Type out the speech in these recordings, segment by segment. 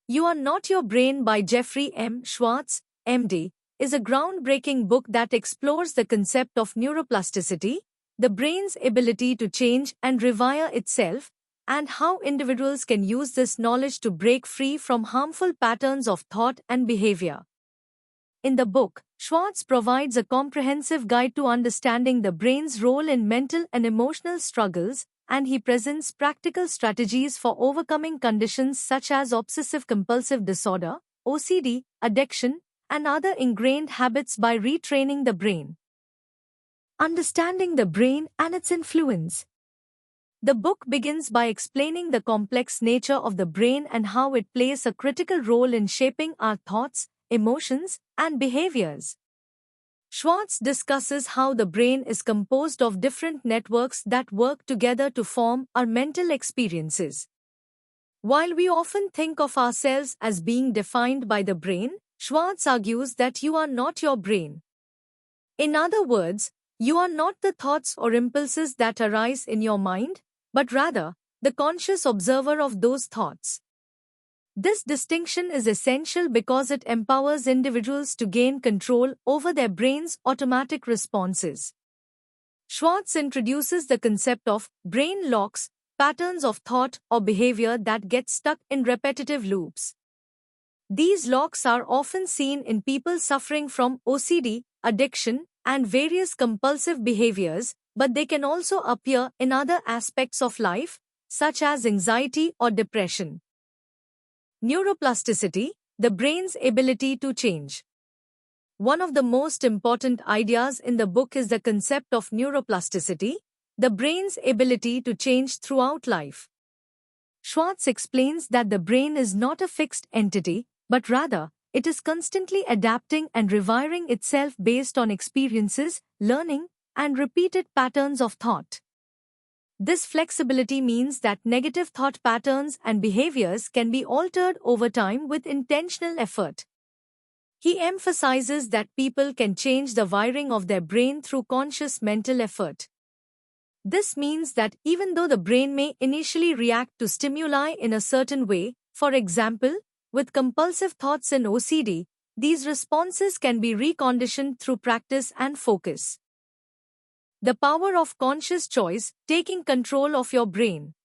You Are Not Your Brain by Jeffrey M. Schwartz, MD, is a groundbreaking book that explores the concept of neuroplasticity, the brain's ability to change and rewire itself, and how individuals can use this knowledge to break free from harmful patterns of thought and behavior. In the book, Schwartz provides a comprehensive guide to understanding the brain's role in mental and emotional struggles, and he presents practical strategies for overcoming conditions such as obsessive-compulsive disorder, OCD, addiction, and other ingrained habits by retraining the brain. Understanding the brain and its influence. The book begins by explaining the complex nature of the brain and how it plays a critical role in shaping our thoughts, emotions, and behaviors. Schwartz discusses how the brain is composed of different networks that work together to form our mental experiences. While we often think of ourselves as being defined by the brain, Schwartz argues that you are not your brain. In other words, you are not the thoughts or impulses that arise in your mind, but rather, the conscious observer of those thoughts. This distinction is essential because it empowers individuals to gain control over their brain's automatic responses. Schwartz introduces the concept of brain locks, patterns of thought or behavior that get stuck in repetitive loops. These locks are often seen in people suffering from OCD, addiction, and various compulsive behaviors, but they can also appear in other aspects of life, such as anxiety or depression. Neuroplasticity, the brain's ability to change. One of the most important ideas in the book is the concept of neuroplasticity, the brain's ability to change throughout life. Schwartz explains that the brain is not a fixed entity, but rather, it is constantly adapting and rewiring itself based on experiences, learning, and repeated patterns of thought. This flexibility means that negative thought patterns and behaviors can be altered over time with intentional effort. He emphasizes that people can change the wiring of their brain through conscious mental effort. This means that even though the brain may initially react to stimuli in a certain way, for example, with compulsive thoughts in OCD, these responses can be reconditioned through practice and focus. The power of conscious choice, taking control of your brain.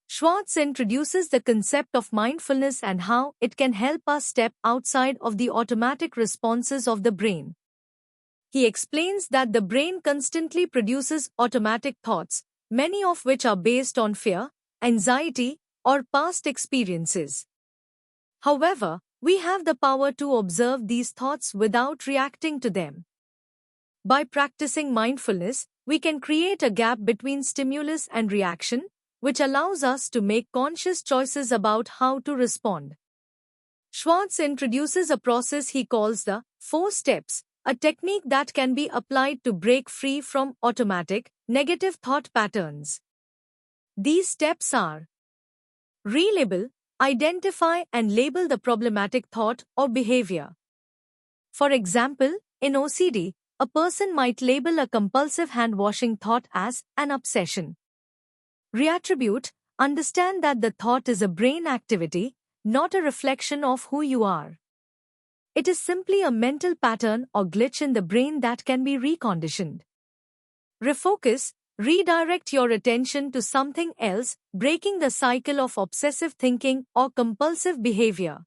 Schwartz introduces the concept of mindfulness and how it can help us step outside of the automatic responses of the brain. He explains that the brain constantly produces automatic thoughts, many of which are based on fear, anxiety, or past experiences. However, we have the power to observe these thoughts without reacting to them. By practicing mindfulness, we can create a gap between stimulus and reaction, which allows us to make conscious choices about how to respond. Schwartz introduces a process he calls the 4 steps, a technique that can be applied to break free from automatic, negative thought patterns. These steps are: relabel, identify and label the problematic thought or behavior. For example, in OCD, a person might label a compulsive hand-washing thought as an obsession. Reattribute, understand that the thought is a brain activity, not a reflection of who you are. It is simply a mental pattern or glitch in the brain that can be reconditioned. Refocus, redirect your attention to something else, breaking the cycle of obsessive thinking or compulsive behavior.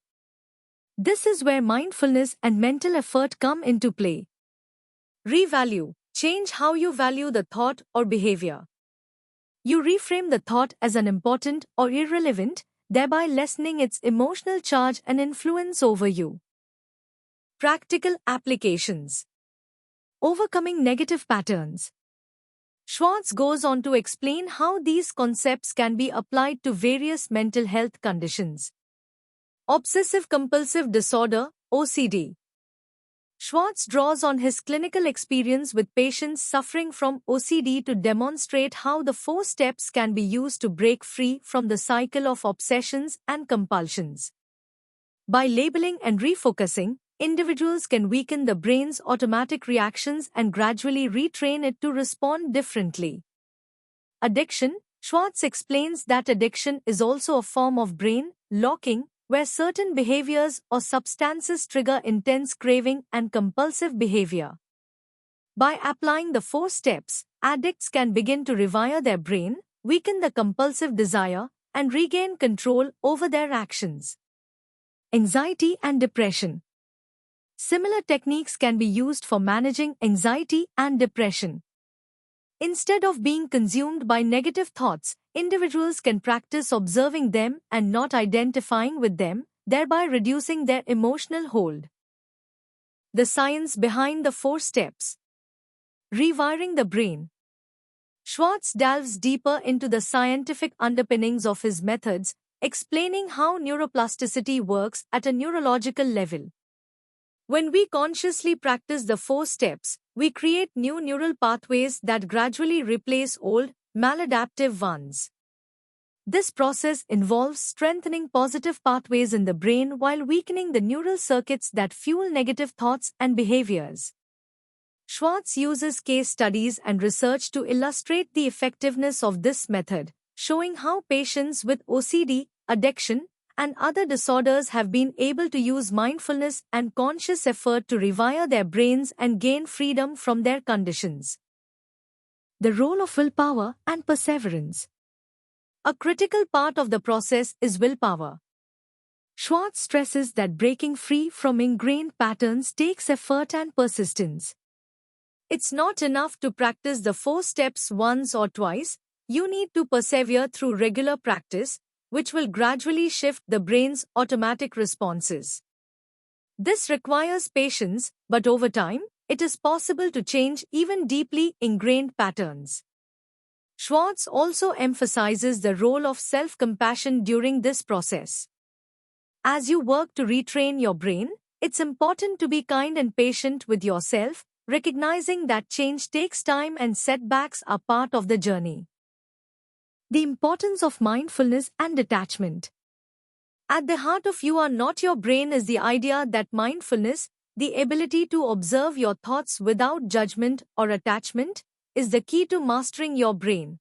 This is where mindfulness and mental effort come into play. Revalue, change how you value the thought or behavior. You reframe the thought as unimportant or irrelevant, thereby lessening its emotional charge and influence over you. Practical applications. Overcoming negative patterns. Schwartz goes on to explain how these concepts can be applied to various mental health conditions. Obsessive-compulsive disorder, OCD. Schwartz draws on his clinical experience with patients suffering from OCD to demonstrate how the 4 steps can be used to break free from the cycle of obsessions and compulsions. By labeling and refocusing, individuals can weaken the brain's automatic reactions and gradually retrain it to respond differently. Addiction. Schwartz explains that addiction is also a form of brain locking, where certain behaviors or substances trigger intense craving and compulsive behavior. By applying the 4 steps, addicts can begin to rewire their brain, weaken the compulsive desire, and regain control over their actions. Anxiety and depression. Similar techniques can be used for managing anxiety and depression. Instead of being consumed by negative thoughts, individuals can practice observing them and not identifying with them, thereby reducing their emotional hold. The science behind the 4 steps. Rewiring the brain. Schwartz delves deeper into the scientific underpinnings of his methods, explaining how neuroplasticity works at a neurological level. When we consciously practice the 4 steps, we create new neural pathways that gradually replace old, maladaptive ones. This process involves strengthening positive pathways in the brain while weakening the neural circuits that fuel negative thoughts and behaviors. Schwartz uses case studies and research to illustrate the effectiveness of this method, showing how patients with OCD, addiction, and other disorders have been able to use mindfulness and conscious effort to rewire their brains and gain freedom from their conditions. The role of willpower and perseverance. A critical part of the process is willpower. Schwartz stresses that breaking free from ingrained patterns takes effort and persistence. It's not enough to practice the 4 steps once or twice, you need to persevere through regular practice, which will gradually shift the brain's automatic responses. This requires patience, but over time, it is possible to change even deeply ingrained patterns. Schwartz also emphasizes the role of self-compassion during this process. As you work to retrain your brain, it's important to be kind and patient with yourself, recognizing that change takes time and setbacks are part of the journey. The importance of mindfulness and detachment. At the heart of You Are Not Your Brain is the idea that mindfulness, the ability to observe your thoughts without judgment or attachment, is the key to mastering your brain.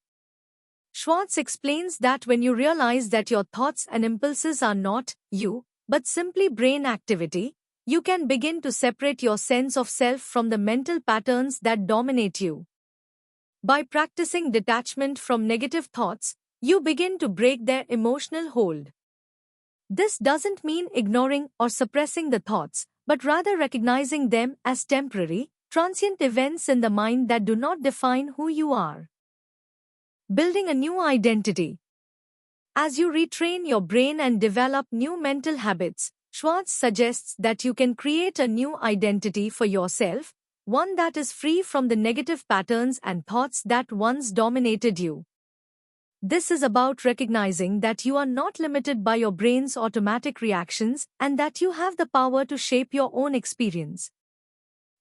Schwartz explains that when you realize that your thoughts and impulses are not you, but simply brain activity, you can begin to separate your sense of self from the mental patterns that dominate you. By practicing detachment from negative thoughts, you begin to break their emotional hold. This doesn't mean ignoring or suppressing the thoughts, but rather recognizing them as temporary, transient events in the mind that do not define who you are. Building a new identity. As you retrain your brain and develop new mental habits, Schwartz suggests that you can create a new identity for yourself, one that is free from the negative patterns and thoughts that once dominated you. This is about recognizing that you are not limited by your brain's automatic reactions and that you have the power to shape your own experience.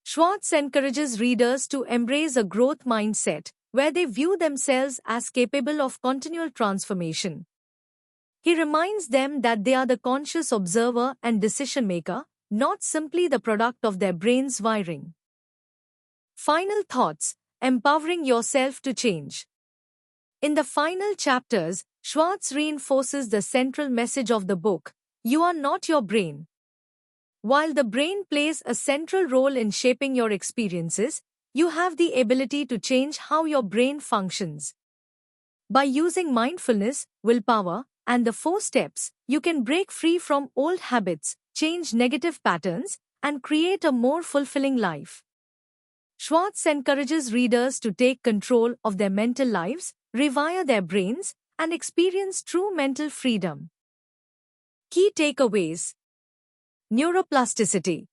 Schwartz encourages readers to embrace a growth mindset, where they view themselves as capable of continual transformation. He reminds them that they are the conscious observer and decision-maker, not simply the product of their brain's wiring. Final thoughts: empowering yourself to change. In the final chapters, Schwartz reinforces the central message of the book: you are not your brain. While the brain plays a central role in shaping your experiences, you have the ability to change how your brain functions. By using mindfulness, willpower, and the 4 steps, you can break free from old habits, change negative patterns, and create a more fulfilling life. Schwartz encourages readers to take control of their mental lives, rewire their brains, and experience true mental freedom. Key takeaways. Neuroplasticity.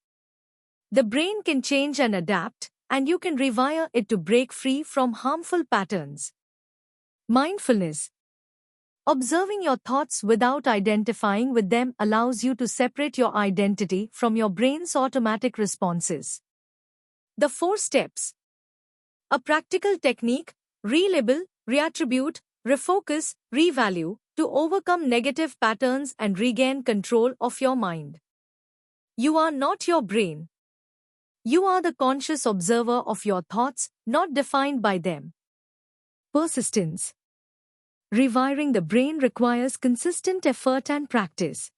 The brain can change and adapt, and you can rewire it to break free from harmful patterns. Mindfulness. Observing your thoughts without identifying with them allows you to separate your identity from your brain's automatic responses. The 4 steps. A practical technique: relabel, reattribute, refocus, revalue, to overcome negative patterns and regain control of your mind. You are not your brain. You are the conscious observer of your thoughts, not defined by them. Persistence. Rewiring the brain requires consistent effort and practice.